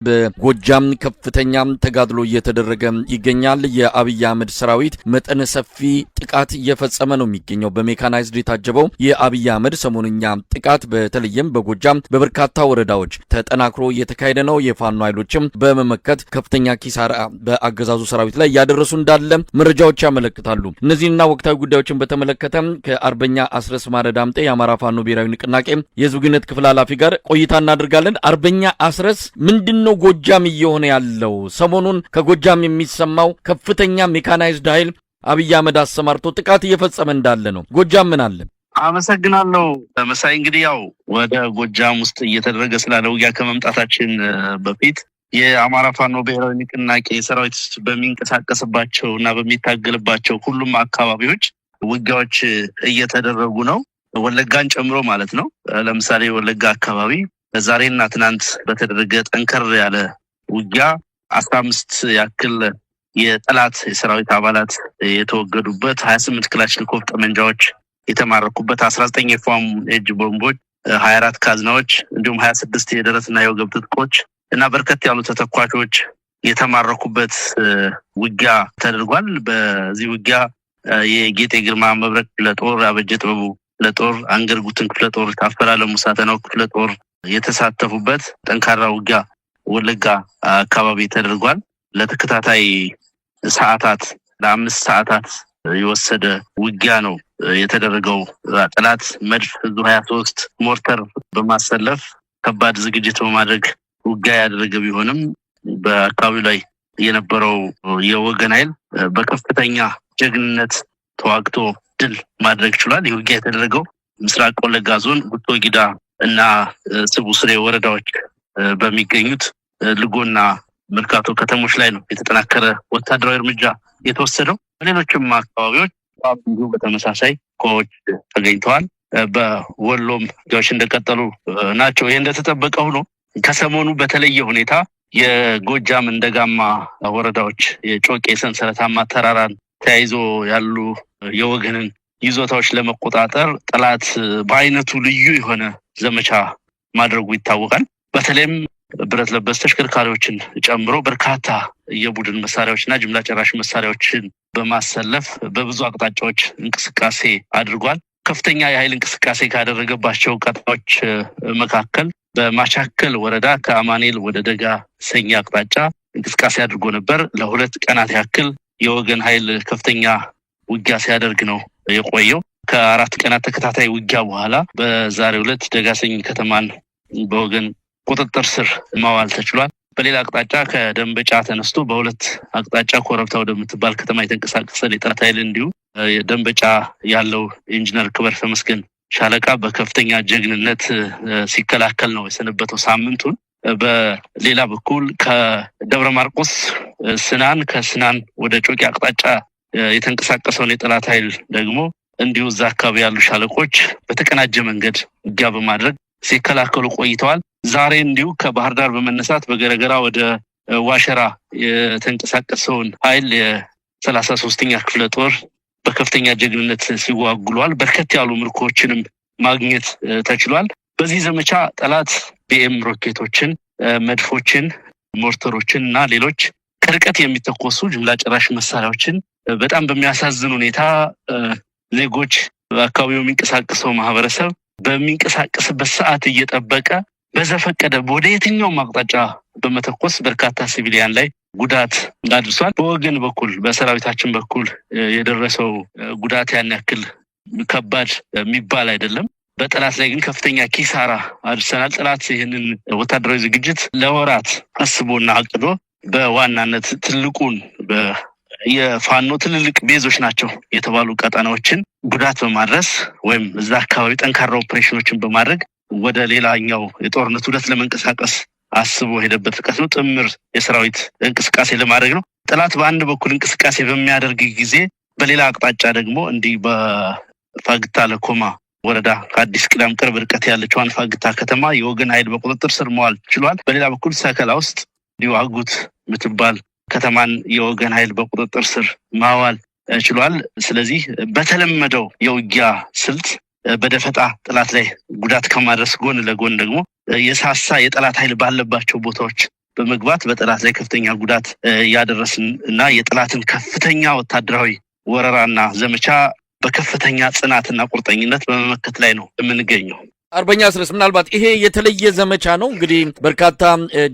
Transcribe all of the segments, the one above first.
በጎጃም ከፍተኛም ተጋድሎ እየተደረገ ይገኛል። የአብይ አህመድ ሰራዊት መጠነ ሰፊ ጥቃት እየፈጸመ ነው የሚገኘው። በሜካናይዝድ የታጀበው የአብይ አህመድ ሰሞንኛ ጥቃት በተለይም በጎጃም በበርካታ ወረዳዎች ተጠናክሮ እየተካሄደ ነው። የፋኖ ኃይሎችም በመመከት ከፍተኛ ኪሳራ በአገዛዙ ሰራዊት ላይ ያደረሱ እንዳለ መረጃዎች ያመለክታሉ። እነዚህና ወቅታዊ ጉዳዮችን በተመለከተ ከአርበኛ አስረስ ማረ ዳምጤ የአማራ ፋኖ ብሔራዊ ንቅናቄ የህዝብ ግንኙነት ክፍል ኃላፊ ጋር ቆይታ እናደርጋለን። አርበኛ አስረስ ምንድነው ጎጃም እየሆነ ያለው? ሰሞኑን ከጎጃም የሚሰማው ከፍተኛ ሜካናይዝድ ኃይል አብይ አህመድ አሰማርቶ ጥቃት እየፈጸመ እንዳለ ነው። ጎጃም ምን አለ? አመሰግናለሁ መሳይ። እንግዲህ ያው ወደ ጎጃም ውስጥ እየተደረገ ስላለው ውጊያ ከመምጣታችን በፊት የአማራ ፋኖ ብሔራዊ ንቅናቄ ሰራዊት በሚንቀሳቀስባቸው እና በሚታገልባቸው ሁሉም አካባቢዎች ውጊያዎች እየተደረጉ ነው፣ ወለጋን ጨምሮ ማለት ነው። ለምሳሌ ወለጋ አካባቢ ዛሬና ትናንት በተደረገ ጠንከር ያለ ውጊያ 15 ያክል የጠላት የሰራዊት አባላት የተወገዱበት፣ 28 ክላሽንኮቭ ጠመንጃዎች የተማረኩበት፣ 19 የፎም ኤጅ ቦምቦች፣ 24 ካዝናዎች እንዲሁም 26 የደረትና የወገብ ትጥቆች እና በርከት ያሉ ተተኳሾች የተማረኩበት ውጊያ ተደርጓል። በዚህ ውጊያ የጌጤ ግርማ መብረቅ ክፍለ ጦር፣ አበጀ ጥበቡ ክፍለ ጦር፣ አንገር ጉትን ክፍለ ጦር፣ ታፈራለሙ ሳተናው ክፍለ ጦር የተሳተፉበት ጠንካራ ውጊያ ወለጋ አካባቢ ተደርጓል። ለተከታታይ ሰዓታት ለ5 ሰዓታት የወሰደ ውጊያ ነው የተደረገው። ጠላት መድፍ ዙ 23 ሞርተር በማሰለፍ ከባድ ዝግጅት በማድረግ ውጊያ ያደረገ ቢሆንም በአካባቢው ላይ የነበረው የወገን ኃይል በከፍተኛ ጀግንነት ተዋግቶ ድል ማድረግ ችሏል። ይህ ውጊያ የተደረገው ምስራቅ ወለጋ ዞን ጉቶ ጊዳ እና ስቡ ስሬ ወረዳዎች በሚገኙት ልጎና መርካቶ ከተሞች ላይ ነው የተጠናከረ ወታደራዊ እርምጃ የተወሰደው። በሌሎችም አካባቢዎች በተመሳሳይ ኮዎች ተገኝተዋል። በወሎም ውጊያዎች እንደቀጠሉ ናቸው። ይህ እንደተጠበቀ ሆኖ ከሰሞኑ በተለየ ሁኔታ የጎጃም እንደጋማ ወረዳዎች የጮቄ ሰንሰለታማ ተራራን ተያይዞ ያሉ የወገንን ይዞታዎች ለመቆጣጠር ጠላት በአይነቱ ልዩ የሆነ ዘመቻ ማድረጉ ይታወቃል። በተለይም ብረት ለበስ ተሽከርካሪዎችን ጨምሮ በርካታ የቡድን መሳሪያዎችና ጅምላ ጨራሽ መሳሪያዎችን በማሰለፍ በብዙ አቅጣጫዎች እንቅስቃሴ አድርጓል። ከፍተኛ የኃይል እንቅስቃሴ ካደረገባቸው ቀጣዮች መካከል በማቻከል ወረዳ ከአማኔል ወደ ደጋ ሰኛ አቅጣጫ እንቅስቃሴ አድርጎ ነበር። ለ2 ቀናት ያክል የወገን ኃይል ከፍተኛ ውጊያ ሲያደርግ ነው የቆየው። ከ4 ቀናት ተከታታይ ውጊያ በኋላ በዛሬው ዕለት ደጋሰኝ ከተማን በወገን ቁጥጥር ስር ማዋል ተችሏል። በሌላ አቅጣጫ ከደንበጫ ተነስቶ በ2 አቅጣጫ ኮረብታ ወደምትባል ከተማ የተንቀሳቀሰ የጠላት ኃይል እንዲሁ ደንበጫ ያለው ኢንጂነር ክበር ተመስገን ሻለቃ በከፍተኛ ጀግንነት ሲከላከል ነው የሰነበተው ሳምንቱን። በሌላ በኩል ከደብረ ማርቆስ ስናን፣ ከስናን ወደ ጮቄ አቅጣጫ የተንቀሳቀሰውን የጠላት ኃይል ደግሞ እንዲሁ እዛ አካባቢ ያሉ ሻለቆች በተቀናጀ መንገድ ውጊያ በማድረግ ሲከላከሉ ቆይተዋል። ዛሬ እንዲሁ ከባህር ዳር በመነሳት በገረገራ ወደ ዋሸራ የተንቀሳቀሰውን ኃይል የ33ኛ ክፍለ ጦር በከፍተኛ ጀግንነት ሲዋጉሏል። በርከት ያሉ ምርኮችንም ማግኘት ተችሏል። በዚህ ዘመቻ ጠላት ቢኤም ሮኬቶችን፣ መድፎችን፣ ሞርተሮችን እና ሌሎች ከርቀት የሚተኮሱ ጅምላ ጨራሽ መሳሪያዎችን በጣም በሚያሳዝን ሁኔታ ዜጎች በአካባቢው የሚንቀሳቀሰው ማህበረሰብ በሚንቀሳቀስበት ሰዓት እየጠበቀ በዘፈቀደ ወደ የትኛውም አቅጣጫ በመተኮስ በርካታ ሲቪሊያን ላይ ጉዳት አድርሷል። በወገን በኩል በሰራዊታችን በኩል የደረሰው ጉዳት ያን ያክል ከባድ የሚባል አይደለም። በጠላት ላይ ግን ከፍተኛ ኪሳራ አድርሰናል። ጠላት ይህንን ወታደራዊ ዝግጅት ለወራት አስቦና አቅዶ በዋናነት ትልቁን የፋኖ ትልልቅ ቤዞች ናቸው የተባሉ ቀጠናዎችን ጉዳት በማድረስ ወይም እዛ አካባቢ ጠንካራ ኦፕሬሽኖችን በማድረግ ወደ ሌላኛው የጦርነት ሁለት ለመንቀሳቀስ አስቦ ሄደበት ርቀት ነው። ጥምር የሰራዊት እንቅስቃሴ ለማድረግ ነው። ጠላት በአንድ በኩል እንቅስቃሴ በሚያደርግ ጊዜ በሌላ አቅጣጫ ደግሞ እንዲህ በፋግታ ለኮማ ወረዳ ከአዲስ ቅዳም ቅርብ ርቀት ያለችዋን ፋግታ ከተማ የወገን ኃይል በቁጥጥር ስር መዋል ችሏል። በሌላ በኩል ሰከላ ውስጥ እንዲሁ አጉት የምትባል ከተማን የወገን ኃይል በቁጥጥር ስር ማዋል ችሏል። ስለዚህ በተለመደው የውጊያ ስልት በደፈጣ ጠላት ላይ ጉዳት ከማድረስ ጎን ለጎን ደግሞ የሳሳ የጠላት ኃይል ባለባቸው ቦታዎች በመግባት በጠላት ላይ ከፍተኛ ጉዳት ያደረስን እና የጠላትን ከፍተኛ ወታደራዊ ወረራና ዘመቻ በከፍተኛ ጽናትና ቁርጠኝነት በመመከት ላይ ነው የምንገኘው። አርበኛ አስረስ ምናልባት ይሄ የተለየ ዘመቻ ነው እንግዲህ በርካታ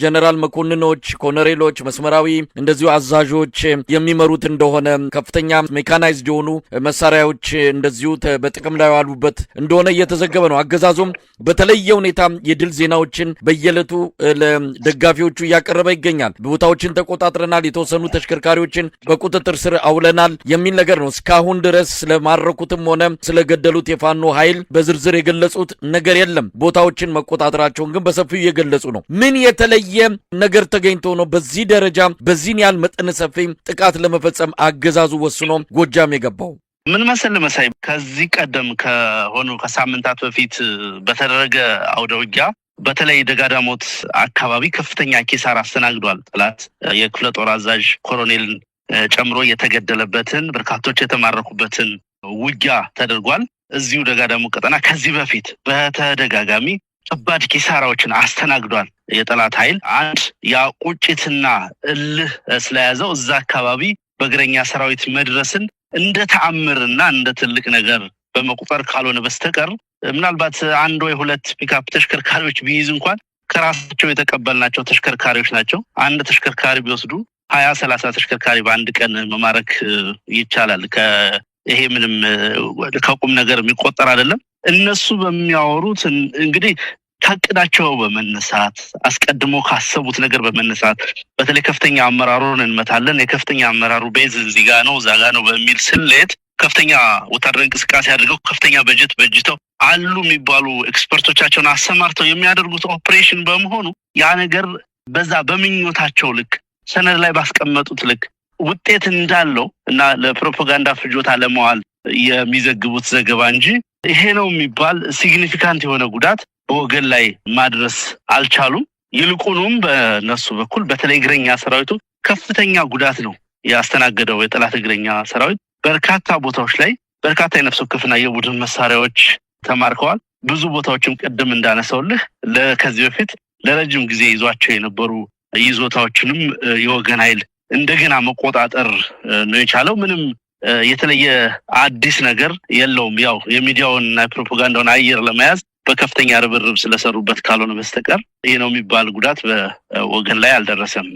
ጀነራል መኮንኖች፣ ኮሎኔሎች፣ መስመራዊ እንደዚሁ አዛዦች የሚመሩት እንደሆነ ከፍተኛ ሜካናይዝድ የሆኑ መሳሪያዎች እንደዚሁ በጥቅም ላይ ያሉበት እንደሆነ እየተዘገበ ነው። አገዛዙም በተለየ ሁኔታ የድል ዜናዎችን በየዕለቱ ለደጋፊዎቹ እያቀረበ ይገኛል። ቦታዎችን ተቆጣጥረናል፣ የተወሰኑ ተሽከርካሪዎችን በቁጥጥር ስር አውለናል የሚል ነገር ነው። እስካሁን ድረስ ስለማረኩትም ሆነ ስለገደሉት የፋኖ ኃይል በዝርዝር የገለጹት ነገር የለም። ቦታዎችን መቆጣጠራቸውን ግን በሰፊው እየገለጹ ነው። ምን የተለየ ነገር ተገኝቶ ነው በዚህ ደረጃ በዚህን ያህል መጠነ ሰፊ ጥቃት ለመፈጸም አገዛዙ ወስኖ ጎጃም የገባው? ምን መሰል መሳይ ከዚህ ቀደም ከሆኑ ከሳምንታት በፊት በተደረገ አውደ ውጊያ በተለይ ደጋዳሞት አካባቢ ከፍተኛ ኪሳራ አስተናግዷል። ጠላት የክፍለ ጦር አዛዥ ኮሎኔልን ጨምሮ የተገደለበትን በርካቶች የተማረኩበትን ውጊያ ተደርጓል። እዚሁ ደጋዳሞት ቀጠና ከዚህ በፊት በተደጋጋሚ ከባድ ኪሳራዎችን አስተናግዷል የጠላት ኃይል። አንድ ያ ቁጭትና እልህ ስለያዘው እዛ አካባቢ በእግረኛ ሰራዊት መድረስን እንደ ተአምርና እንደ ትልቅ ነገር በመቁጠር ካልሆነ በስተቀር ምናልባት አንድ ወይ ሁለት ፒክአፕ ተሽከርካሪዎች ቢይዝ እንኳን ከራሳቸው የተቀበልናቸው ተሽከርካሪዎች ናቸው። አንድ ተሽከርካሪ ቢወስዱ 20-30 ተሽከርካሪ በአንድ ቀን መማረክ ይቻላል። ይሄ ምንም ከቁም ነገር የሚቆጠር አይደለም። እነሱ በሚያወሩት እንግዲህ ታቅዳቸው በመነሳት አስቀድሞ ካሰቡት ነገር በመነሳት በተለይ ከፍተኛ አመራሩን እንመታለን፣ የከፍተኛ አመራሩ ቤዝ እዚህ ጋር ነው እዛ ጋር ነው በሚል ስሌት ከፍተኛ ወታደራዊ እንቅስቃሴ አድርገው ከፍተኛ በጀት በጅተው አሉ የሚባሉ ኤክስፐርቶቻቸውን አሰማርተው የሚያደርጉት ኦፕሬሽን በመሆኑ ያ ነገር በዛ በምኞታቸው ልክ ሰነድ ላይ ባስቀመጡት ልክ ውጤት እንዳለው እና ለፕሮፓጋንዳ ፍጆታ ለመዋል የሚዘግቡት ዘገባ እንጂ ይሄ ነው የሚባል ሲግኒፊካንት የሆነ ጉዳት በወገን ላይ ማድረስ አልቻሉም። ይልቁንም በነሱ በኩል በተለይ እግረኛ ሰራዊቱ ከፍተኛ ጉዳት ነው ያስተናገደው። የጠላት እግረኛ ሰራዊት በርካታ ቦታዎች ላይ በርካታ የነፍስ ወከፍና የቡድን መሳሪያዎች ተማርከዋል። ብዙ ቦታዎችም ቅድም እንዳነሳውልህ ከዚህ በፊት ለረጅም ጊዜ ይዟቸው የነበሩ ይዞታዎችንም የወገን ኃይል እንደገና መቆጣጠር ነው የቻለው። ምንም የተለየ አዲስ ነገር የለውም። ያው የሚዲያውን እና ፕሮፓጋንዳውን አየር ለመያዝ በከፍተኛ ርብርብ ስለሰሩበት ካልሆነ በስተቀር ይሄ ነው የሚባል ጉዳት በወገን ላይ አልደረሰም።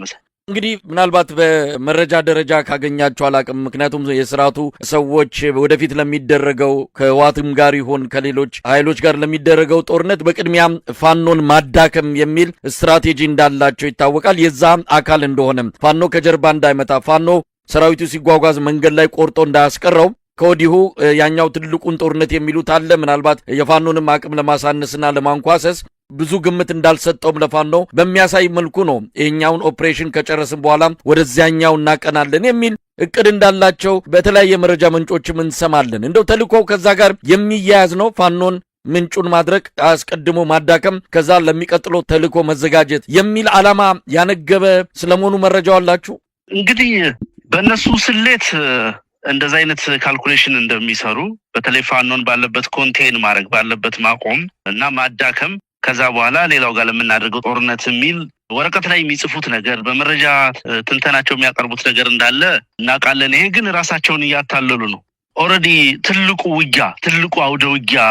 እንግዲህ ምናልባት በመረጃ ደረጃ ካገኛቸው አላቅም። ምክንያቱም የስርዓቱ ሰዎች ወደፊት ለሚደረገው ከህወሓትም ጋር ይሆን ከሌሎች ኃይሎች ጋር ለሚደረገው ጦርነት በቅድሚያም ፋኖን ማዳከም የሚል ስትራቴጂ እንዳላቸው ይታወቃል። የዛ አካል እንደሆነም ፋኖ ከጀርባ እንዳይመታ፣ ፋኖ ሰራዊቱ ሲጓጓዝ መንገድ ላይ ቆርጦ እንዳያስቀረው ከወዲሁ ያኛው ትልቁን ጦርነት የሚሉት አለ። ምናልባት የፋኖንም አቅም ለማሳነስና ለማንኳሰስ ብዙ ግምት እንዳልሰጠውም ለፋኖ በሚያሳይ መልኩ ነው ይሄኛውን ኦፕሬሽን ከጨረስን በኋላ ወደዚያኛው እናቀናለን የሚል እቅድ እንዳላቸው በተለያየ መረጃ ምንጮችም እንሰማለን። እንደው ተልእኮው ከዛ ጋር የሚያያዝ ነው። ፋኖን ምንጩን ማድረግ፣ አስቀድሞ ማዳከም፣ ከዛ ለሚቀጥለው ተልእኮ መዘጋጀት የሚል ዓላማ ያነገበ ስለመሆኑ መረጃው አላችሁ? እንግዲህ በእነሱ ስሌት እንደዛ አይነት ካልኩሌሽን እንደሚሰሩ በተለይ ፋኖን ባለበት ኮንቴን ማድረግ ባለበት ማቆም እና ማዳከም ከዛ በኋላ ሌላው ጋር ለምናደርገው ጦርነት የሚል ወረቀት ላይ የሚጽፉት ነገር በመረጃ ትንተናቸው የሚያቀርቡት ነገር እንዳለ እናውቃለን። ይሄ ግን ራሳቸውን እያታለሉ ነው። ኦልሬዲ ትልቁ አውደ ውጊያ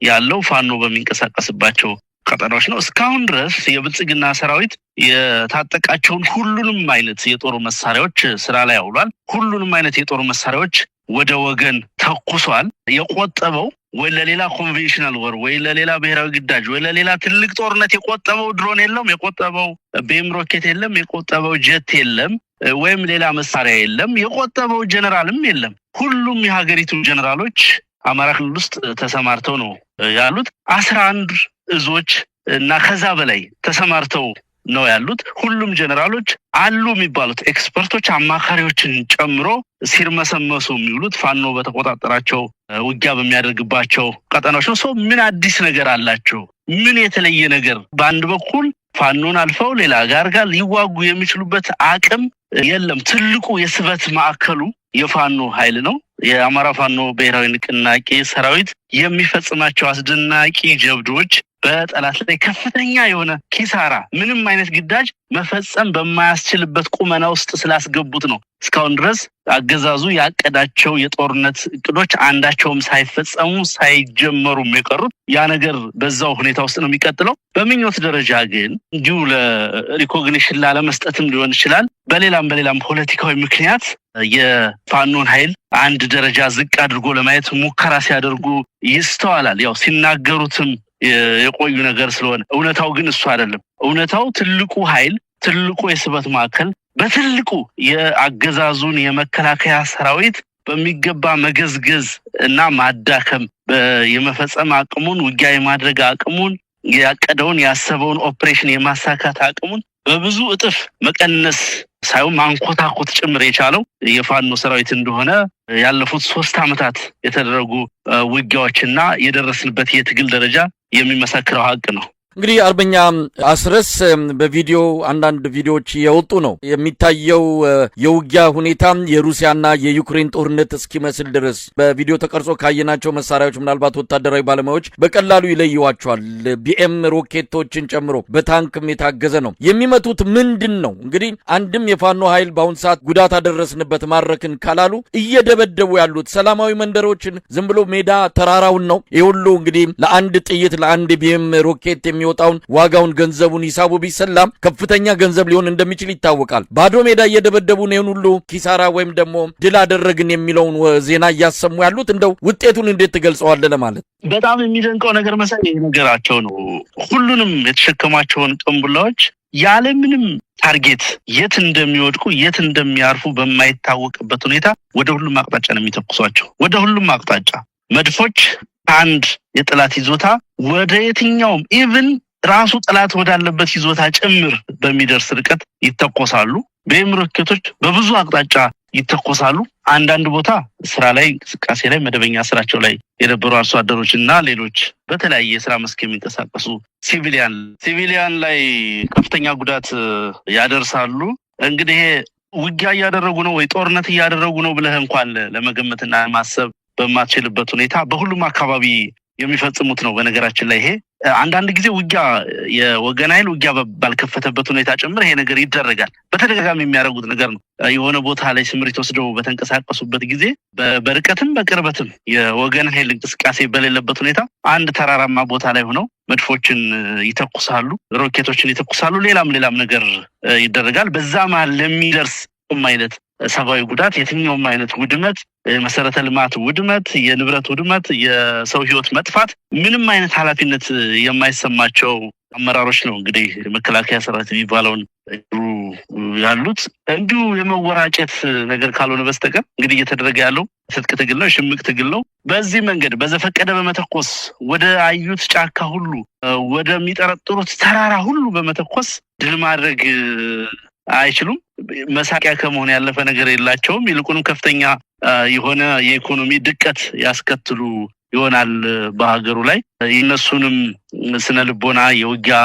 ያለው ፋኖ በሚንቀሳቀስባቸው ቀጠናዎች ነው። እስካሁን ድረስ የብልጽግና ሰራዊት የታጠቃቸውን ሁሉንም አይነት የጦር መሳሪያዎች ስራ ላይ አውሏል። ሁሉንም አይነት የጦር መሳሪያዎች ወደ ወገን ተኩሷል። የቆጠበው ወይ ለሌላ ኮንቬንሽናል ወር ወይ ለሌላ ብሔራዊ ግዳጅ ወይ ለሌላ ትልቅ ጦርነት የቆጠበው ድሮን የለም፣ የቆጠበው ቤም ሮኬት የለም፣ የቆጠበው ጀት የለም፣ ወይም ሌላ መሳሪያ የለም፣ የቆጠበው ጀነራልም የለም። ሁሉም የሀገሪቱ ጀነራሎች አማራ ክልል ውስጥ ተሰማርተው ነው ያሉት። 11 እዞች እና ከዛ በላይ ተሰማርተው ነው ያሉት። ሁሉም ጀነራሎች አሉ የሚባሉት ኤክስፐርቶች አማካሪዎችን ጨምሮ ሲርመሰመሱ የሚውሉት ፋኖ በተቆጣጠራቸው ውጊያ በሚያደርግባቸው ቀጠናዎች ነው። ሰው ምን አዲስ ነገር አላቸው? ምን የተለየ ነገር? በአንድ በኩል ፋኖን አልፈው ሌላ ጋር ሊዋጉ የሚችሉበት አቅም የለም። ትልቁ የስበት ማዕከሉ የፋኖ ኃይል ነው። የአማራ ፋኖ ብሔራዊ ንቅናቄ ሰራዊት የሚፈጽማቸው አስደናቂ ጀብዶች በጠላት ላይ ከፍተኛ የሆነ ኪሳራ ምንም አይነት ግዳጅ መፈጸም በማያስችልበት ቁመና ውስጥ ስላስገቡት ነው እስካሁን ድረስ አገዛዙ ያቀዳቸው የጦርነት እቅዶች አንዳቸውም ሳይፈጸሙ ሳይጀመሩም የቀሩት። ያ ነገር በዛው ሁኔታ ውስጥ ነው የሚቀጥለው። በምኞት ደረጃ ግን እንዲሁ ለሪኮግኒሽን ላለመስጠትም ሊሆን ይችላል በሌላም ፖለቲካዊ ምክንያት የፋኖን ኃይል አንድ ደረጃ ዝቅ አድርጎ ለማየት ሙከራ ሲያደርጉ ይስተዋላል። ያው ሲናገሩትም የቆዩ ነገር ስለሆነ እውነታው ግን እሱ አይደለም። እውነታው ትልቁ ኃይል ትልቁ የስበት ማዕከል በትልቁ የአገዛዙን የመከላከያ ሰራዊት በሚገባ መገዝገዝ እና ማዳከም የመፈጸም አቅሙን ውጊያ የማድረግ አቅሙን ያቀደውን ያሰበውን ኦፕሬሽን የማሳካት አቅሙን በብዙ እጥፍ መቀነስ ሳይሆን ማንኮታኮት ጭምር የቻለው የፋኖ ሰራዊት እንደሆነ ያለፉት 3 ዓመታት የተደረጉ ውጊያዎችና የደረስንበት የትግል ደረጃ የሚመሰክረው ሀቅ ነው። እንግዲህ አርበኛ አስረስ በቪዲዮ አንዳንድ ቪዲዮዎች የወጡ ነው የሚታየው የውጊያ ሁኔታ የሩሲያና የዩክሬን ጦርነት እስኪመስል ድረስ በቪዲዮ ተቀርጾ ካየናቸው መሳሪያዎች ምናልባት ወታደራዊ ባለሙያዎች በቀላሉ ይለዩዋቸዋል። ቢኤም ሮኬቶችን ጨምሮ በታንክም የታገዘ ነው። የሚመቱት ምንድን ነው? እንግዲህ አንድም የፋኖ ኃይል በአሁን ሰዓት ጉዳት አደረስንበት ማረክን ካላሉ እየደበደቡ ያሉት ሰላማዊ መንደሮችን ዝም ብሎ ሜዳ ተራራውን ነው። ይህ ሁሉ እንግዲህ ለአንድ ጥይት ለአንድ ቢኤም ሮኬት የሚወጣውን ዋጋውን ገንዘቡን ሂሳቡ ቢሰላም ከፍተኛ ገንዘብ ሊሆን እንደሚችል ይታወቃል። ባዶ ሜዳ እየደበደቡ ነው ሁሉ ኪሳራ ወይም ደግሞ ድል አደረግን የሚለውን ዜና እያሰሙ ያሉት። እንደው ውጤቱን እንዴት ትገልጸዋለህ ለማለት በጣም የሚደንቀው ነገር መሰለኝ ነገራቸው ነው። ሁሉንም የተሸከማቸውን ቅንቡላዎች ያለምንም ታርጌት የት እንደሚወድቁ የት እንደሚያርፉ በማይታወቅበት ሁኔታ ወደ ሁሉም አቅጣጫ ነው የሚተኩሷቸው። ወደ ሁሉም አቅጣጫ መድፎች አንድ የጠላት ይዞታ ወደ የትኛውም ኢቭን ራሱ ጠላት ወዳለበት ይዞታ ጭምር በሚደርስ ርቀት ይተኮሳሉ። ቢኤም ሮኬቶች በብዙ አቅጣጫ ይተኮሳሉ። አንዳንድ ቦታ ስራ ላይ እንቅስቃሴ ላይ መደበኛ ስራቸው ላይ የነበሩ አርሶ አደሮችና ሌሎች በተለያየ የስራ መስክ የሚንቀሳቀሱ ሲቪሊያን ላይ ከፍተኛ ጉዳት ያደርሳሉ። እንግዲህ ውጊያ እያደረጉ ነው ወይ ጦርነት እያደረጉ ነው ብለህ እንኳን ለመገመትና ማሰብ በማትችልበት ሁኔታ በሁሉም አካባቢ የሚፈጽሙት ነው። በነገራችን ላይ ይሄ አንዳንድ ጊዜ ውጊያ የወገን ኃይል ውጊያ ባልከፈተበት ሁኔታ ጭምር ይሄ ነገር ይደረጋል። በተደጋጋሚ የሚያደርጉት ነገር ነው። የሆነ ቦታ ላይ ስምሪት ወስደው በተንቀሳቀሱበት ጊዜ በርቀትም በቅርበትም የወገን ኃይል እንቅስቃሴ በሌለበት ሁኔታ አንድ ተራራማ ቦታ ላይ ሆነው መድፎችን ይተኩሳሉ፣ ሮኬቶችን ይተኩሳሉ፣ ሌላም ነገር ይደረጋል። በዛ መሀል ለሚደርስ አይነት ሰብአዊ ጉዳት የትኛውም አይነት ውድመት፣ መሰረተ ልማት ውድመት፣ የንብረት ውድመት፣ የሰው ህይወት መጥፋት ምንም አይነት ኃላፊነት የማይሰማቸው አመራሮች ነው እንግዲህ መከላከያ ሰራዊት የሚባለውን ያሉት። እንዲሁ የመወራጨት ነገር ካልሆነ በስተቀር እንግዲህ እየተደረገ ያለው ትጥቅ ትግል ነው፣ ሽምቅ ትግል ነው። በዚህ መንገድ በዘፈቀደ በመተኮስ ወደ አዩት ጫካ ሁሉ ወደሚጠረጥሩት ተራራ ሁሉ በመተኮስ ድል ማድረግ አይችሉም። መሳቂያ ከመሆን ያለፈ ነገር የላቸውም። ይልቁንም ከፍተኛ የሆነ የኢኮኖሚ ድቀት ያስከትሉ ይሆናል በሀገሩ ላይ። የነሱንም ስነ ልቦና የውጊያ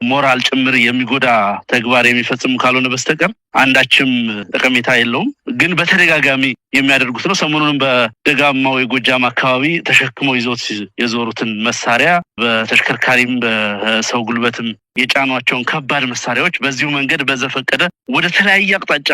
ሞራል ጭምር የሚጎዳ ተግባር የሚፈጽሙ ካልሆነ በስተቀር አንዳችም ጠቀሜታ የለውም። ግን በተደጋጋሚ የሚያደርጉት ነው። ሰሞኑንም በደጋማው የጎጃም አካባቢ ተሸክመው ይዞት የዞሩትን መሳሪያ በተሽከርካሪም በሰው ጉልበትም የጫኗቸውን ከባድ መሳሪያዎች በዚሁ መንገድ በዘፈቀደ ወደ ተለያየ አቅጣጫ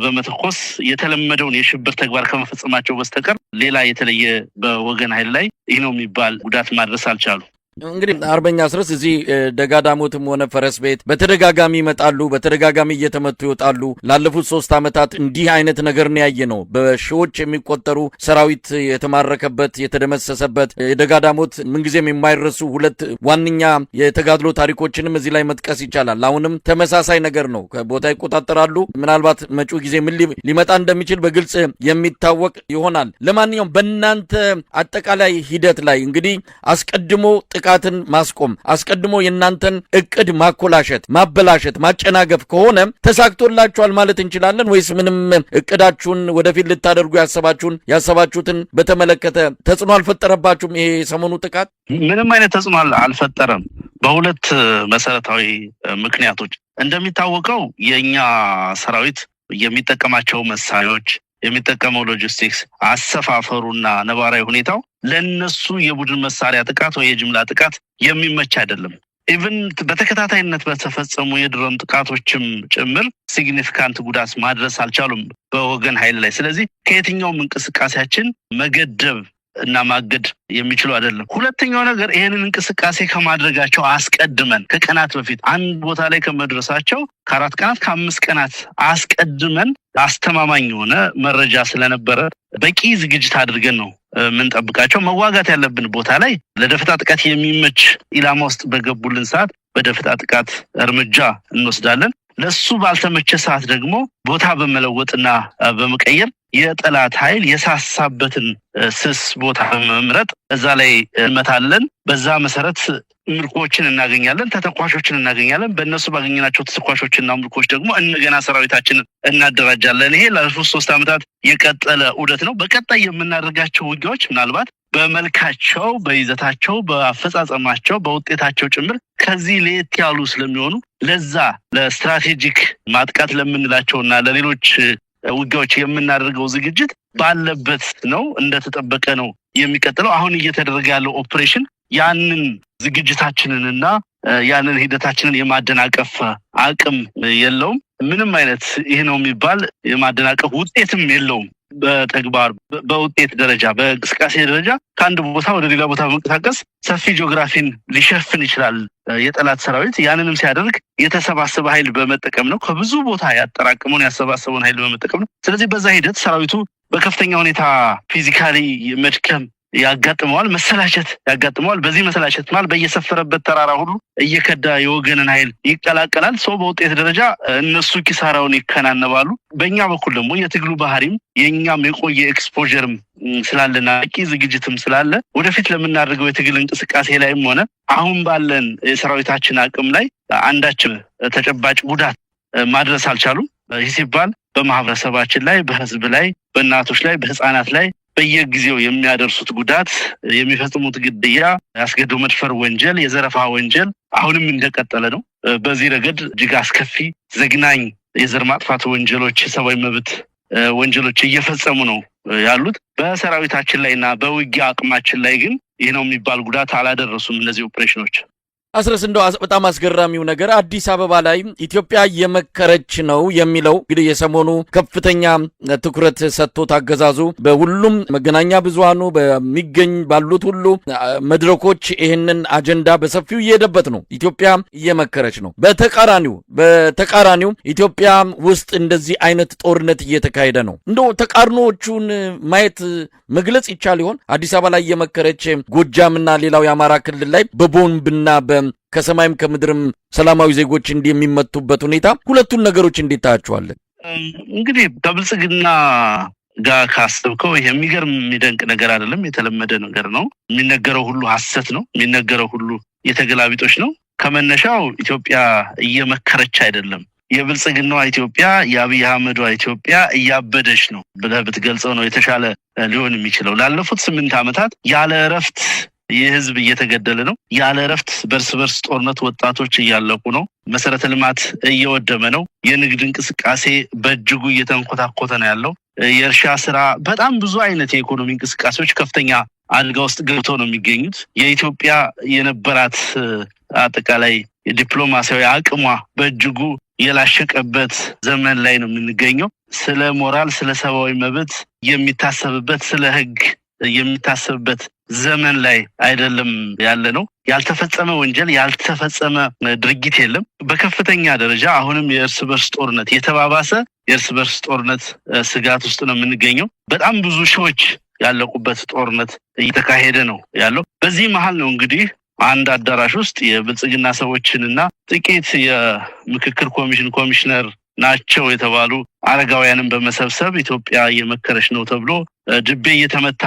በመተኮስ የተለመደውን የሽብር ተግባር ከመፈጸማቸው በስተቀር ሌላ የተለየ በወገን ኃይል ላይ ይህ ነው የሚባል ጉዳት ማድረስ አልቻሉ። እንግዲህ አርበኛ አስረስ እዚህ ደጋዳሞትም ሆነ ፈረስ ቤት በተደጋጋሚ ይመጣሉ፣ በተደጋጋሚ እየተመቱ ይወጣሉ። ላለፉት 3 ዓመታት እንዲህ አይነት ነገር ነው ያየነው። በሺዎች የሚቆጠሩ ሰራዊት የተማረከበት የተደመሰሰበት የደጋዳሞት ምንጊዜም የማይረሱ 2 ዋነኛ የተጋድሎ ታሪኮችንም እዚህ ላይ መጥቀስ ይቻላል። አሁንም ተመሳሳይ ነገር ነው። ቦታ ይቆጣጠራሉ። ምናልባት መጪው ጊዜ ምን ሊመጣ እንደሚችል በግልጽ የሚታወቅ ይሆናል። ለማንኛውም በእናንተ አጠቃላይ ሂደት ላይ እንግዲህ አስቀድሞ ጥቃትን ማስቆም፣ አስቀድሞ የእናንተን እቅድ ማኮላሸት፣ ማበላሸት፣ ማጨናገፍ ከሆነ ተሳክቶላችኋል ማለት እንችላለን ወይስ ምንም እቅዳችሁን ወደፊት ልታደርጉ ያሰባችሁትን በተመለከተ ተጽዕኖ አልፈጠረባችሁም? ይሄ ሰሞኑ ጥቃት ምንም አይነት ተጽዕኖ አልፈጠረም። በሁለት መሰረታዊ ምክንያቶች። እንደሚታወቀው የኛ ሰራዊት የሚጠቀማቸው መሳሪያዎች፣ የሚጠቀመው ሎጂስቲክስ፣ አሰፋፈሩና ነባራዊ ሁኔታው ለነሱ የቡድን መሳሪያ ጥቃት ወይ የጅምላ ጥቃት የሚመች አይደለም። ኢቭን በተከታታይነት በተፈጸሙ የድሮን ጥቃቶችም ጭምር ሲግኒፊካንት ጉዳት ማድረስ አልቻሉም በወገን ኃይል ላይ። ስለዚህ ከየትኛውም እንቅስቃሴያችን መገደብ እና ማገድ የሚችሉ አይደለም። ሁለተኛው ነገር ይሄንን እንቅስቃሴ ከማድረጋቸው አስቀድመን ከቀናት በፊት አንድ ቦታ ላይ ከመድረሳቸው ከ4 ቀናት ከ5 ቀናት አስቀድመን አስተማማኝ የሆነ መረጃ ስለነበረ በቂ ዝግጅት አድርገን ነው ምንጠብቃቸው። መዋጋት ያለብን ቦታ ላይ ለደፈጣ ጥቃት የሚመች ኢላማ ውስጥ በገቡልን ሰዓት በደፈጣ ጥቃት እርምጃ እንወስዳለን። ለሱ ባልተመቸ ሰዓት ደግሞ ቦታ በመለወጥና በመቀየር የጠላት ኃይል የሳሳበትን ስስ ቦታ በመምረጥ እዛ ላይ እንመታለን። በዛ መሰረት ምርኮችን እናገኛለን፣ ተተኳሾችን እናገኛለን። በእነሱ ባገኘናቸው ተተኳሾችና ምርኮች ደግሞ እንደገና ሰራዊታችንን እናደራጃለን። ይሄ ላለፉት 3 ዓመታት የቀጠለ ዑደት ነው። በቀጣይ የምናደርጋቸው ውጊያዎች ምናልባት በመልካቸው፣ በይዘታቸው፣ በአፈጻጸማቸው፣ በውጤታቸው ጭምር ከዚህ ለየት ያሉ ስለሚሆኑ ለዛ ለስትራቴጂክ ማጥቃት ለምንላቸውና ለሌሎች ውጊያዎች የምናደርገው ዝግጅት ባለበት ነው፣ እንደተጠበቀ ነው የሚቀጥለው። አሁን እየተደረገ ያለው ኦፕሬሽን ያንን ዝግጅታችንንና ያንን ሂደታችንን የማደናቀፍ አቅም የለውም። ምንም አይነት ይሄ ነው የሚባል የማደናቀፍ ውጤትም የለውም። በተግባር በውጤት ደረጃ በእንቅስቃሴ ደረጃ ከአንድ ቦታ ወደ ሌላ ቦታ በመንቀሳቀስ ሰፊ ጂኦግራፊን ሊሸፍን ይችላል የጠላት ሰራዊት። ያንንም ሲያደርግ የተሰባሰበ ኃይል በመጠቀም ነው። ከብዙ ቦታ ያጠራቀመውን ያሰባሰበውን ኃይል በመጠቀም ነው። ስለዚህ በዛ ሂደት ሰራዊቱ በከፍተኛ ሁኔታ ፊዚካሊ መድከም ያጋጥመዋል፣ መሰላቸት ያጋጥመዋል። በዚህ መሰላቸት ማለት በየሰፈረበት ተራራ ሁሉ እየከዳ የወገንን ኃይል ይቀላቀላል። ሰው በውጤት ደረጃ እነሱ ኪሳራውን ይከናነባሉ። በእኛ በኩል ደግሞ የትግሉ ባህሪም የኛም የቆየ ኤክስፖዠርም ስላለና በቂ ዝግጅትም ስላለ ወደፊት ለምናደርገው የትግል እንቅስቃሴ ላይም ሆነ አሁን ባለን የሰራዊታችን አቅም ላይ አንዳችም ተጨባጭ ጉዳት ማድረስ አልቻሉም። ይህ ሲባል በማህበረሰባችን ላይ፣ በህዝብ ላይ፣ በእናቶች ላይ፣ በህፃናት ላይ በየጊዜው የሚያደርሱት ጉዳት፣ የሚፈጽሙት ግድያ፣ ያስገድዶ መድፈር ወንጀል፣ የዘረፋ ወንጀል አሁንም እንደቀጠለ ነው። በዚህ ረገድ እጅግ አስከፊ ዘግናኝ የዘር ማጥፋት ወንጀሎች፣ የሰብአዊ መብት ወንጀሎች እየፈጸሙ ነው ያሉት። በሰራዊታችን ላይና በውጊያ አቅማችን ላይ ግን ይህ ነው የሚባል ጉዳት አላደረሱም እነዚህ ኦፕሬሽኖች። አስረስ እንደው በጣም አስገራሚው ነገር አዲስ አበባ ላይ ኢትዮጵያ እየመከረች ነው የሚለው እንግዲህ የሰሞኑ ከፍተኛ ትኩረት ሰጥቶት አገዛዙ በሁሉም መገናኛ ብዙሃኑ በሚገኝ ባሉት ሁሉ መድረኮች ይህንን አጀንዳ በሰፊው እየሄደበት ነው። ኢትዮጵያ እየመከረች ነው። በተቃራኒው ኢትዮጵያ ውስጥ እንደዚህ አይነት ጦርነት እየተካሄደ ነው። እንደው ተቃርኖዎቹን ማየት መግለጽ ይቻል ይሆን? አዲስ አበባ ላይ እየመከረች ጎጃምና ሌላው የአማራ ክልል ላይ በቦምብና ከሰማይም ከምድርም ሰላማዊ ዜጎች እንደሚመቱበት ሁኔታ ሁለቱን ነገሮች እንዴት ታያቸዋለን? እንግዲህ ከብልጽግና ጋር ካሰብከው ይሄ የሚገርም የሚደንቅ ነገር አይደለም። የተለመደ ነገር ነው። የሚነገረው ሁሉ ሐሰት ነው። የሚነገረው ሁሉ የተገላቢጦች ነው። ከመነሻው ኢትዮጵያ እየመከረች አይደለም። የብልጽግናዋ ኢትዮጵያ፣ የአብይ አህመዷ ኢትዮጵያ እያበደች ነው ብለህ ብትገልጸው ነው የተሻለ ሊሆን የሚችለው። ላለፉት 8 ዓመታት ያለ እረፍት የህዝብ እየተገደለ ነው። ያለ እረፍት በርስ ጦርነት ወጣቶች እያለቁ ነው። መሰረተ ልማት እየወደመ ነው። የንግድ እንቅስቃሴ በእጅጉ እየተንኮታኮተ ነው ያለው። የእርሻ ስራ፣ በጣም ብዙ አይነት የኢኮኖሚ እንቅስቃሴዎች ከፍተኛ አደጋ ውስጥ ገብተው ነው የሚገኙት። የኢትዮጵያ የነበራት አጠቃላይ የዲፕሎማሲያዊ አቅሟ በእጅጉ የላሸቀበት ዘመን ላይ ነው የምንገኘው። ስለ ሞራል፣ ስለ ሰብአዊ መብት የሚታሰብበት፣ ስለ ህግ የሚታሰብበት ዘመን ላይ አይደለም ያለ ነው። ያልተፈጸመ ወንጀል፣ ያልተፈጸመ ድርጊት የለም። በከፍተኛ ደረጃ አሁንም የእርስ በርስ ጦርነት፣ የተባባሰ የእርስ በርስ ጦርነት ስጋት ውስጥ ነው የምንገኘው። በጣም ብዙ ሺዎች ያለቁበት ጦርነት እየተካሄደ ነው ያለው። በዚህ መሀል ነው እንግዲህ አንድ አዳራሽ ውስጥ የብልጽግና ሰዎችንና ጥቂት የምክክር ኮሚሽነር ናቸው የተባሉ አረጋውያንን በመሰብሰብ ኢትዮጵያ እየመከረች ነው ተብሎ ድቤ እየተመታ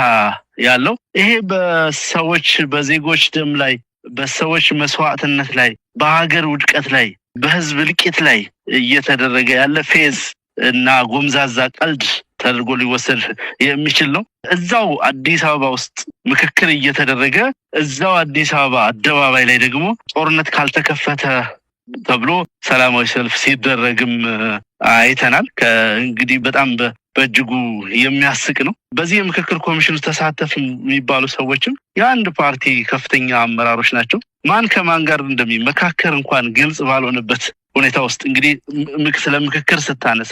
ያለው። ይሄ በሰዎች በዜጎች ደም ላይ፣ በሰዎች መስዋዕትነት ላይ፣ በሀገር ውድቀት ላይ፣ በህዝብ እልቂት ላይ እየተደረገ ያለ ፌዝ እና ጎምዛዛ ቀልድ ተደርጎ ሊወሰድ የሚችል ነው። እዛው አዲስ አበባ ውስጥ ምክክር እየተደረገ እዛው አዲስ አበባ አደባባይ ላይ ደግሞ ጦርነት ካልተከፈተ ተብሎ ሰላማዊ ሰልፍ ሲደረግም አይተናል። እንግዲህ በጣም በእጅጉ የሚያስቅ ነው። በዚህ የምክክር ኮሚሽኑ ተሳተፉ የሚባሉ ሰዎችም የአንድ ፓርቲ ከፍተኛ አመራሮች ናቸው። ማን ከማን ጋር እንደሚመካከር እንኳን ግልጽ ባልሆነበት ሁኔታ ውስጥ እንግዲህ ስለ ምክክር ስታነሳ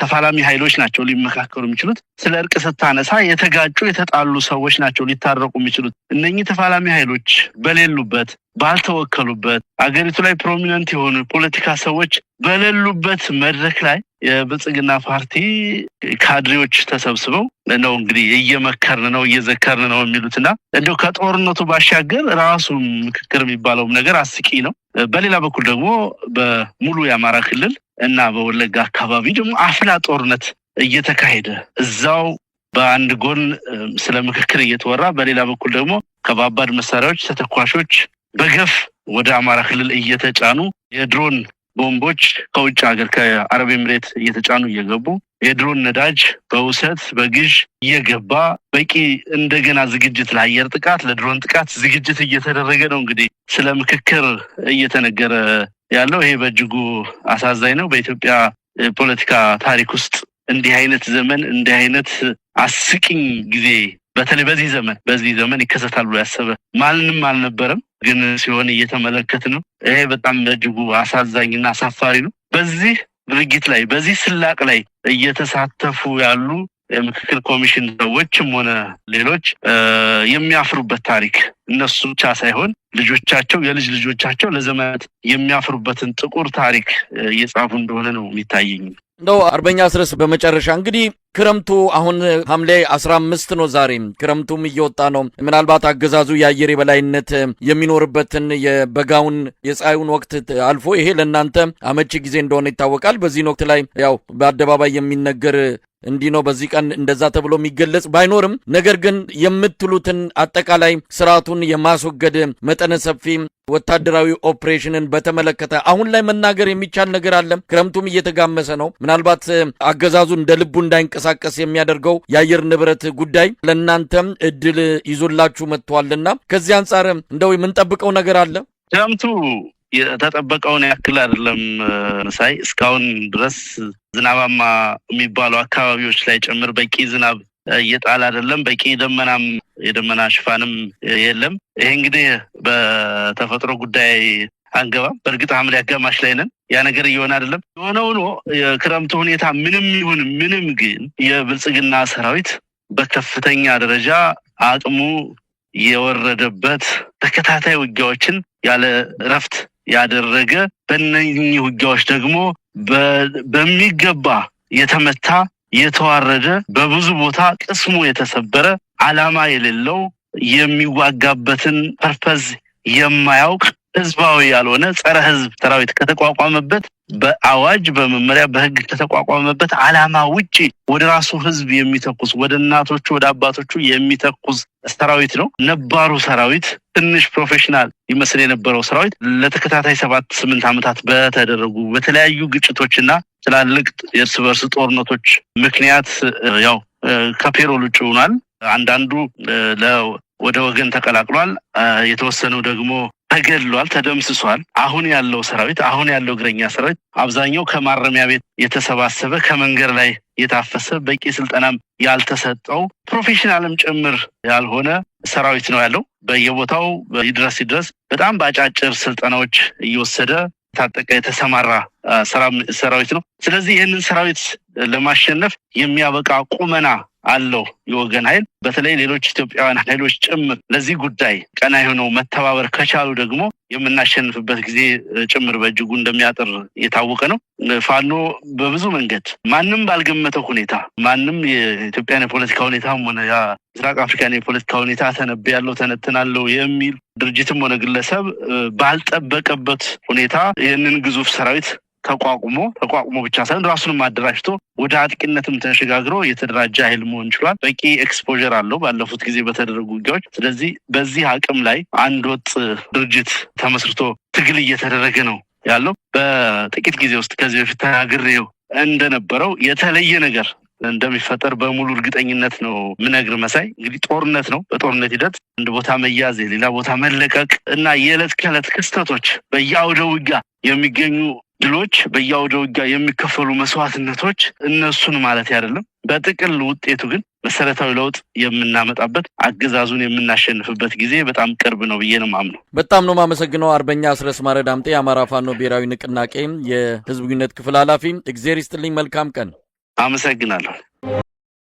ተፋላሚ ኃይሎች ናቸው ሊመካከሩ የሚችሉት። ስለ እርቅ ስታነሳ የተጋጩ የተጣሉ ሰዎች ናቸው ሊታረቁ የሚችሉት። እነኚህ ተፋላሚ ኃይሎች በሌሉበት ባልተወከሉበት አገሪቱ ላይ ፕሮሚነንት የሆኑ ፖለቲካ ሰዎች በሌሉበት መድረክ ላይ የብልጽግና ፓርቲ ካድሬዎች ተሰብስበው ነው እንግዲህ እየመከርን ነው እየዘከርን ነው የሚሉትና እንደው ከጦርነቱ ባሻገር ራሱ ምክክር የሚባለው ነገር አስቂ ነው። በሌላ በኩል ደግሞ በሙሉ የአማራ ክልል እና በወለጋ አካባቢ ደግሞ አፍላ ጦርነት እየተካሄደ እዛው በአንድ ጎን ስለ ምክክር እየተወራ በሌላ በኩል ደግሞ ከባባድ መሳሪያዎች ተተኳሾች በገፍ ወደ አማራ ክልል እየተጫኑ የድሮን ቦምቦች ከውጭ ሀገር ከአረብ ኤምሬት እየተጫኑ እየገቡ የድሮን ነዳጅ በውሰት በግዥ እየገባ በቂ እንደገና ዝግጅት ለአየር ጥቃት ለድሮን ጥቃት ዝግጅት እየተደረገ ነው። እንግዲህ ስለ ምክክር እየተነገረ ያለው ይሄ በእጅጉ አሳዛኝ ነው። በኢትዮጵያ ፖለቲካ ታሪክ ውስጥ እንዲህ አይነት ዘመን እንዲህ አይነት አስቂኝ ጊዜ በተለይ በዚህ ዘመን ይከሰታል ብሎ ያሰበ ማንንም አልነበረም። ግን ሲሆን እየተመለከት ነው። ይሄ በጣም በእጅጉ አሳዛኝና አሳፋሪ ነው። በዚህ ድርጊት ላይ በዚህ ስላቅ ላይ እየተሳተፉ ያሉ የምክክር ኮሚሽን ሰዎችም ሆነ ሌሎች የሚያፍሩበት ታሪክ እነሱ ብቻ ሳይሆን ልጆቻቸው የልጅ ልጆቻቸው ለዘመናት የሚያፍሩበትን ጥቁር ታሪክ እየጻፉ እንደሆነ ነው የሚታየኝ። እንደው አርበኛ አስረስ በመጨረሻ እንግዲህ ክረምቱ አሁን ሐምሌ 15 ነው። ዛሬም ክረምቱም እየወጣ ነው። ምናልባት አገዛዙ የአየር የበላይነት የሚኖርበትን የበጋውን የፀሐዩን ወቅት አልፎ ይሄ ለእናንተ አመቺ ጊዜ እንደሆነ ይታወቃል። በዚህ ወቅት ላይ ያው በአደባባይ የሚነገር እንዲህ ነው በዚህ ቀን እንደዛ ተብሎ የሚገለጽ ባይኖርም ነገር ግን የምትሉትን አጠቃላይ ስርዓቱን የማስወገድ መጠነ ሰፊ ወታደራዊ ኦፕሬሽንን በተመለከተ አሁን ላይ መናገር የሚቻል ነገር አለ? ክረምቱም እየተጋመሰ ነው። ምናልባት አገዛዙ እንደ ልቡ እንዳይንቀሳቀስ የሚያደርገው የአየር ንብረት ጉዳይ ለእናንተም እድል ይዞላችሁ መጥቷልና ከዚህ አንጻር እንደው የምንጠብቀው ነገር አለ? ክረምቱ የተጠበቀውን ያክል አይደለም መሳይ። እስካሁን ድረስ ዝናባማ የሚባሉ አካባቢዎች ላይ ጭምር በቂ ዝናብ እየጣለ አይደለም። በቂ የደመና ሽፋንም የለም። ይሄ እንግዲህ በተፈጥሮ ጉዳይ አንገባም። በእርግጥ ሐምሌ አጋማሽ ላይ ነን። ያ ነገር እየሆነ አይደለም። የሆነው ነው የክረምቱ ሁኔታ ምንም ይሁን ምንም ግን የብልጽግና ሰራዊት በከፍተኛ ደረጃ አቅሙ የወረደበት ተከታታይ ውጊያዎችን ያለ እረፍት ያደረገ በእነኚህ ውጊያዎች ደግሞ በሚገባ የተመታ የተዋረደ በብዙ ቦታ ቅስሙ የተሰበረ ዓላማ የሌለው የሚዋጋበትን ፐርፐዝ የማያውቅ ህዝባዊ ያልሆነ ጸረ ህዝብ ሰራዊት ከተቋቋመበት በአዋጅ በመመሪያ በህግ ከተቋቋመበት ዓላማ ውጪ ወደ ራሱ ህዝብ የሚተኩስ ወደ እናቶቹ ወደ አባቶቹ የሚተኩስ ሰራዊት ነው። ነባሩ ሰራዊት ትንሽ ፕሮፌሽናል ይመስል የነበረው ሰራዊት ለተከታታይ 7-8 ዓመታት በተደረጉ በተለያዩ ግጭቶችና ትላልቅ የእርስ በርስ ጦርነቶች ምክንያት ያው ከፔሮል ውጭ ሆኗል። አንዳንዱ ወደ ወገን ተቀላቅሏል። የተወሰነው ደግሞ ተገድሏል፣ ተደምስሷል። አሁን ያለው ሰራዊት አሁን ያለው እግረኛ ሰራዊት አብዛኛው ከማረሚያ ቤት የተሰባሰበ ከመንገድ ላይ የታፈሰ በቂ ስልጠናም ያልተሰጠው ፕሮፌሽናልም ጭምር ያልሆነ ሰራዊት ነው ያለው። በየቦታው ይድረስ በጣም በአጫጭር ስልጠናዎች እየወሰደ ታጠቀ የተሰማራ ሰራዊት ነው። ስለዚህ ይህንን ሰራዊት ለማሸነፍ የሚያበቃ ቁመና አለው የወገን ኃይል። በተለይ ሌሎች ኢትዮጵያውያን ኃይሎች ጭምር ለዚህ ጉዳይ ቀና ሆነው መተባበር ከቻሉ ደግሞ የምናሸንፍበት ጊዜ ጭምር በእጅጉ እንደሚያጥር የታወቀ ነው። ፋኖ በብዙ መንገድ ማንም ባልገመተው ሁኔታ ማንም የኢትዮጵያን የፖለቲካ ሁኔታም ሆነ የምስራቅ አፍሪካን የፖለቲካ ሁኔታ ተነትናለው የሚል ድርጅትም ሆነ ግለሰብ ባልጠበቀበት ሁኔታ ይህንን ግዙፍ ሰራዊት ተቋቁሞ ብቻ ሳይሆን ራሱንም አደራጅቶ ወደ አጥቂነትም ተሸጋግሮ የተደራጀ ኃይል መሆን ችሏል። በቂ ኤክስፖዠር አለው ባለፉት ጊዜ በተደረጉ ውጊያዎች። ስለዚህ በዚህ አቅም ላይ አንድ ወጥ ድርጅት ተመስርቶ ትግል እየተደረገ ነው ያለው። በጥቂት ጊዜ ውስጥ ከዚህ በፊት ተናግሬው እንደነበረው የተለየ ነገር እንደሚፈጠር በሙሉ እርግጠኝነት ነው ምነግር መሳይ። እንግዲህ ጦርነት ነው። በጦርነት ሂደት አንድ ቦታ መያዝ፣ ሌላ ቦታ መለቀቅ እና የዕለት ከዕለት ክስተቶች በየአውደ ውጊያ የሚገኙ ድሎች፣ በየአውደ ውጊያ የሚከፈሉ መስዋዕትነቶች እነሱን ማለት አይደለም። በጥቅል ውጤቱ ግን መሰረታዊ ለውጥ የምናመጣበት አገዛዙን የምናሸንፍበት ጊዜ በጣም ቅርብ ነው ብዬ ነው ማምነው። በጣም ነው ማመሰግነው አርበኛ አስረስ ማረ ዳምጤ የአማራ ፋኖ ብሔራዊ ንቅናቄ የህዝብ ግንኙነት ክፍል ኃላፊ። እግዚአብሔር ይስጥልኝ። መልካም ቀን። አመሰግናለሁ።